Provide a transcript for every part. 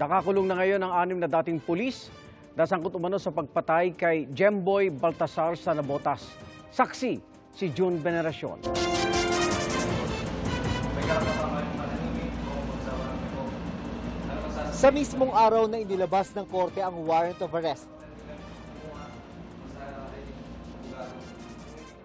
Nakakulong na ngayon ang 6 na dating pulis na sangkot umano sa pagpatay kay Jemboy Baltasar sa Navotas. Saksi si June Veneracion. Sa mismong araw na inilabas ng korte ang warrant of arrest,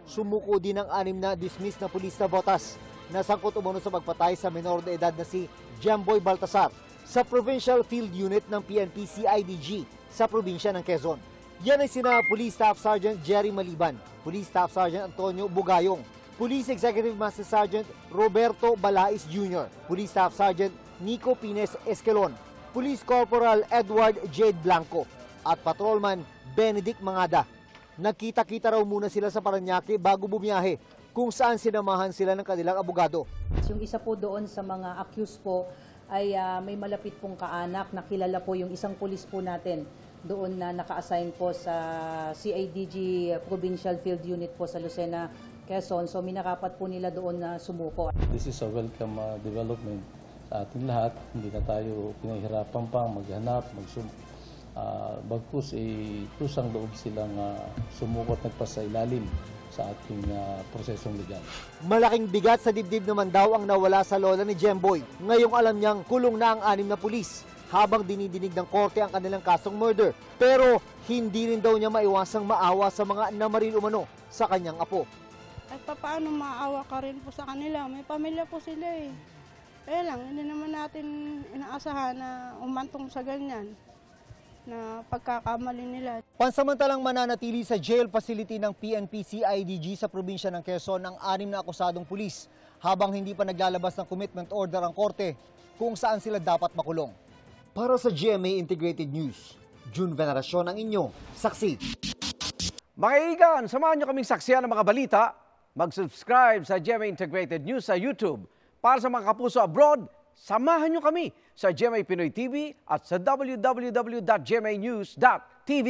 sumuko din ang 6 na dismissed na pulis na Navotas na sangkot umano sa pagpatay sa menor de edad na si Jemboy Baltasar sa Provincial Field Unit ng PNP CIDG sa probinsya ng Quezon. Yan ay sina Police Staff Sergeant Jerry Maliban, Police Staff Sergeant Antonio Bugayong, Police Executive Master Sergeant Roberto Balais Jr., Police Staff Sergeant Nico Pines Esquelon, Police Corporal Edward Jade Blanco at Patrolman Benedict Mangada. Nagkita-kita raw muna sila sa Parañaque bago bumiyahe, kung saan sinamahan sila ng kanilang abogado. Yung isa po doon sa mga accused po ay may malapit pong kaanak na kilala po yung isang pulis po natin doon na naka-assign po sa CIDG Provincial Field Unit po sa Lucena, Quezon. So minakapat po nila doon na sumuko. This is a welcome development sa ating lahat. Hindi na tayo pinahirapan pa maghanap, bagkus kusang loob silang sumuko at nagpasailalim sa ating prosesong legal. Malaking bigat sa dibdib naman daw ang nawala sa lola ni Jemboy. Ngayong alam niyang kulong na ang 6 na pulis habang dinidinig ng korte ang kanilang kasong murder. Pero hindi rin daw niya maiwasang maawa sa mga namaril umano sa kanyang apo. At paano maawa ka rin po sa kanila? May pamilya po sila eh. Kaya lang, hindi naman natin inaasahan na umantong sa ganyan na pagkakamali nila. Pansamantalang mananatili sa jail facility ng PNP CIDG sa probinsya ng Quezon ang 6 na akusadong pulis habang hindi pa naglalabas ng commitment order ang korte kung saan sila dapat makulong. Para sa GMA Integrated News, June Veneracion ang inyo, saksi. Mga kaibigan, samahan nyo kaming saksiyan ng mga balita. Mag-subscribe sa GMA Integrated News sa YouTube. Para sa mga kapuso abroad, samahan nyo kami sa GMA Pinoy TV at sa www.gmanews.tv.